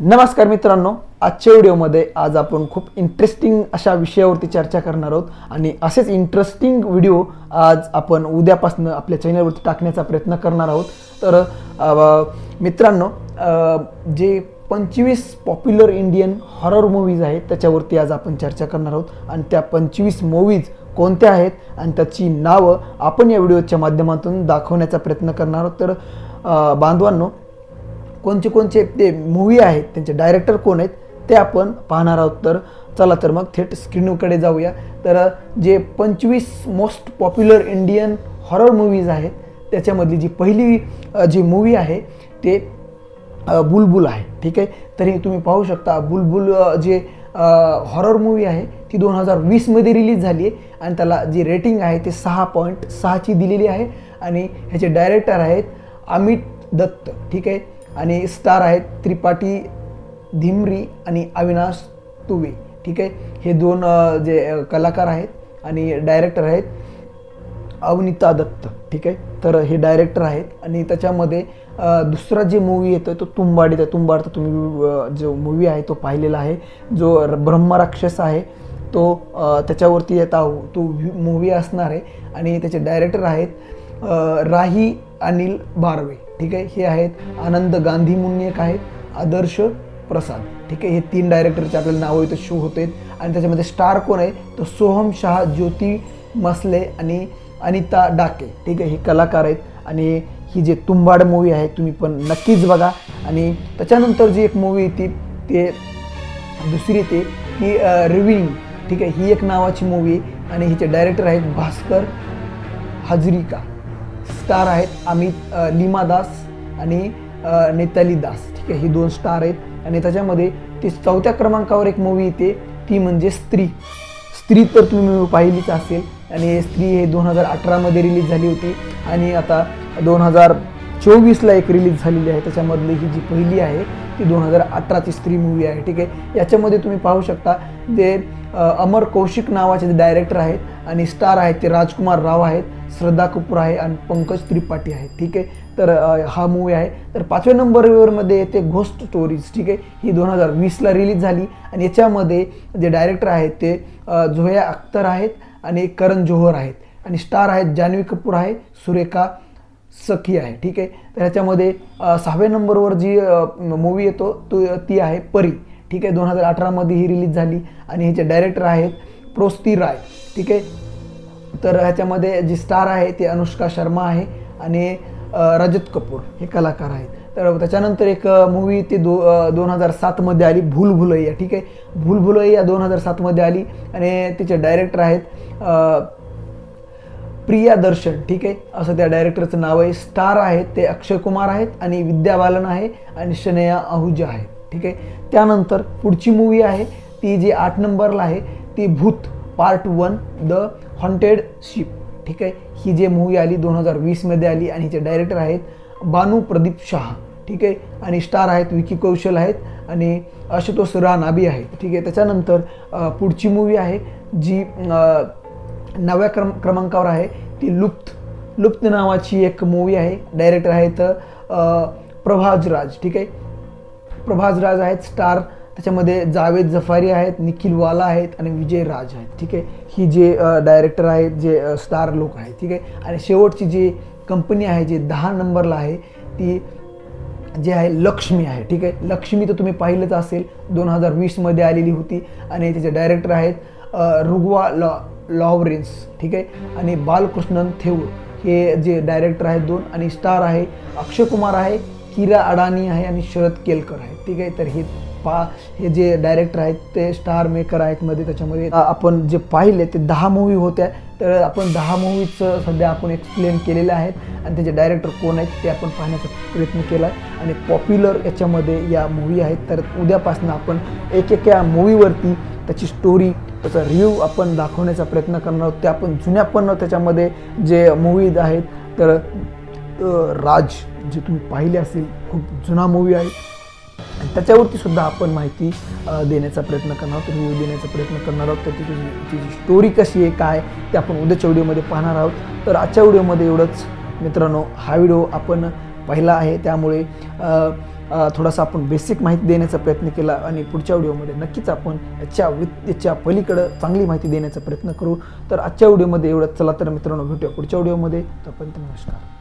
नमस्कार मित्रांनो, आजच्या व्हिडिओमध्ये आज आपण खूप इंटरेस्टिंग अशा विषयावरती चर्चा करणार आहोत आणि असेच इंटरेस्टिंग व्हिडिओ आज आपण उद्यापासून आपल्या चॅनलवरती टाकण्याचा प्रयत्न करणार आहोत। तर मित्रांनो, जे 25 पॉप्युलर इंडियन हॉरर मूवीज आहेत त्याच्यावरती आज आपण चर्चा करणार आहोत आणि त्या 25 मूवीज कोणत्या आहेत आणि त्याची नावं आपण या व्हिडिओच्या माध्यमातून दाखवण्याचा प्रयत्न करणार आहोत। तर बांधवांनो, कोणचे ते मूवी आहेत, त्यांचे डायरेक्टर कोण आहेत ते आपण पाहणार आहोत। तर चला तर मग थेट स्क्रीनकडे जाऊया। तर जे 25 most popular Indian horror movies आहेत त्याच्यामधली जी पहिली जी मूवी आहे ते बुलबुल आहे। ठीक आहे, तरी तुम्ही पाहू शकता बुलबुल जे हॉरर मूवी आहे ती 2020 मध्ये रिलीज झाली आहे आणि त्याला जी रेटिंग आहे ते 6.6 ची दिलेली आहे आणि ह्याचे डायरेक्टर आहेत अमित दत्त। ठीक आहे, आणि स्टार आहेत त्रिपाठी धिमरी आणि अविनाश तुवे। ठीक आहे, हे दोन जे कलाकार आहेत आणि डायरेक्टर आहेत अवनीता दत्त। ठीक आहे, तर हे डायरेक्टर आहेत आणि त्याच्यामध्ये दुसरा जे मूवी येतो तो तुंबाड आहे। तुंबाड तर तुम्ही जो मूवी आहे तो पाहिलेला आहे, जो ब्रह्मराक्षस आहे तो त्याच्यावरती येता तो मूवी असणार आहे आणि त्याचे डायरेक्टर आहेत राही अनिल बारवे। ठीक आहे, हे आहेत आनंद गांधी म्हणून एक आहेत आदर्श प्रसाद। ठीक आहे, हे 3 डायरेक्टरचे आपल्याला नावं इथं शो होते आणि त्याच्यामध्ये स्टार कोण आहे तर सोहम शाह, ज्योती मसले आणि अनिता डाके। ठीक आहे, हे कलाकार आहेत आणि ही जे तुंबाड मूवी आहे तुम्ही पण नक्कीच बघा। आणि त्याच्यानंतर जी एक मूवी येते ते दुसरी येते ही रिव्हिंग। ठीक आहे, ही एक नावाची मूवी आणि हिचे डायरेक्टर आहेत भास्कर हजरिका। स्टार आहेत अमित लीमा दास आणि नेताली दास। ठीक आहे, ही 2 स्टार आहेत आणि त्याच्यामध्ये ती 4थ्या क्रमांकावर एक मूवी येते ती म्हणजे स्त्री। तर तुम्ही पाहिलीच असेल आणि स्त्री हे 2018 मध्ये रिलीज झाली होती आणि आता 2024ला एक रिलीज झालेली आहे। त्याच्यामधली ही जी पहिली आहे ती 2018ची स्त्री मूवी आहे। ठीक आहे, याच्यामध्ये तुम्ही पाहू शकता ते अमर कौशिक नावाचे डायरेक्टर आहेत आणि स्टार आहेत ते राजकुमार राव आहेत, श्रद्धा कपूर आहे आणि पंकज त्रिपाठी आहे। ठीक आहे, तर हा मूवी आहे। तर 5व्या नंबरमध्ये येते घोस्ट स्टोरीज। ठीक आहे, ही 2020ला रिलीज झाली आणि याच्यामध्ये जे डायरेक्टर आहेत ते झोया अख्तर आहेत आणि करण जोहर आहेत आणि स्टार आहेत जान्हवी कपूर आहे, सुरेखा सखी आहे। ठीक आहे, तर ह्याच्यामध्ये 6व्या नंबरवर जी मूवी येतो ती आहे परी। ठीक आहे, 2018 मध्ये ही रिलीज झाली आणि ह्याचे डायरेक्टर आहेत प्रोस्ती राय। ठीक आहे, तर ह्याच्यामध्ये जी स्टार आहे ते अनुष्का शर्मा आहे आणि रजत कपूर हे कलाकार आहेत। तर त्याच्यानंतर एक मूवी ती 2007 मध्ये आली भूल भुलैया। ठीक आहे, भूल भुलैया 2007 मध्ये आली आणि तिचे डायरेक्टर आहेत प्रिया दर्शन। ठीक आहे, असं त्या डायरेक्टरचं नाव आहे। स्टार आहेत ते अक्षय कुमार आहेत आणि विद्या बालन आहे आणि शनया आहुजा आहे। ठीक आहे, त्यानंतर पुढची मूवी आहे ती जी 8 नंबरला आहे ती भूत पार्ट 1 द हॉन्टेड शिप। ठीक आहे, ही जी मूवी आली 2020 मध्ये आली आणि हिचे डायरेक्टर आहेत बानू प्रदीप शाह। ठीक आहे, आणि स्टार आहेत विकी कौशल आहेत आणि आशुतोष राणा बी आहेत। ठीक आहे, त्याच्यानंतर पुढची मूवी आहे जी 9व्या क्रमांकावर आहे ती लुप्त नावाची एक मूवी आहे। डायरेक्टर आहेत प्रभाज राज। ठीक आहे, प्रभाज राज आहेत। स्टार त्याच्यामध्ये जावेद जफारी आहेत, निखिल वाला आहेत आणि विजय राज आहेत। ठीक आहे, ही जे डायरेक्टर आहेत जे स्टार लोक आहेत। ठीक आहे, आणि शेवटची जी कंपनी आहे जे 10 नंबरला आहे ती जे आहे लक्ष्मी आहे। ठीक आहे, लक्ष्मी तर तुम्ही पाहिलंच असेल 2020 मध्ये आलेली होती आणि त्याचे डायरेक्टर आहेत रुगवा लॉरेन्स। ठीक आहे, आणि बालकृष्णन थेऊर हे जे डायरेक्टर आहेत 2 आणि स्टार आहे अक्षय कुमार आहे, किरा अडानी आहे आणि शरद केलकर आहे। ठीक आहे, तर हे जे डायरेक्टर आहेत ते स्टार मेकर आहेत मध्ये। त्याच्यामध्ये आपण जे पाहिले ते 10 मूवी होत्या, तर आपण 10 मूवीचं सध्या आपण एक्सप्लेन केलेले आहेत आणि त्याचे डायरेक्टर कोण आहेत ते आपण पाहण्याचा प्रयत्न केला आहे आणि पॉप्युलर याच्यामध्ये या मूवी आहेत। तर उद्यापासून आपण एक या मूवीवरती त्याची स्टोरी त्याचा रिव्ह्यू आपण दाखवण्याचा प्रयत्न करणार आहोत। ते आपण जुन्या पण त्याच्यामध्ये जे मूवी आहेत तर राज जे तुम्ही पाहिले असेल खूप जुना मूवी आहे आणि त्याच्यावरती सुद्धा आपण माहिती देण्याचा प्रयत्न करणार आहोत, रिव्ह्यू देण्याचा प्रयत्न करणार आहोत। तर तिची स्टोरी कशी आहे काय ते आपण उद्याच्या व्हिडिओमध्ये पाहणार आहोत। तर आजच्या व्हिडिओमध्ये एवढंच मित्रांनो। हा व्हिडिओ आपण पाहिला आहे त्यामुळे थोडासा आपण बेसिक माहिती देण्याचा प्रयत्न केला आणि पुढच्या व्हिडिओमध्ये नक्कीच आपण याच्या पलीकडं चांगली माहिती देण्याचा प्रयत्न करू. तर आजच्या व्हिडिओमध्ये एवढंच. चला तर मित्रांनो, भेटूया पुढच्या व्हिडिओमध्ये. तोपर्यंत नमस्कार.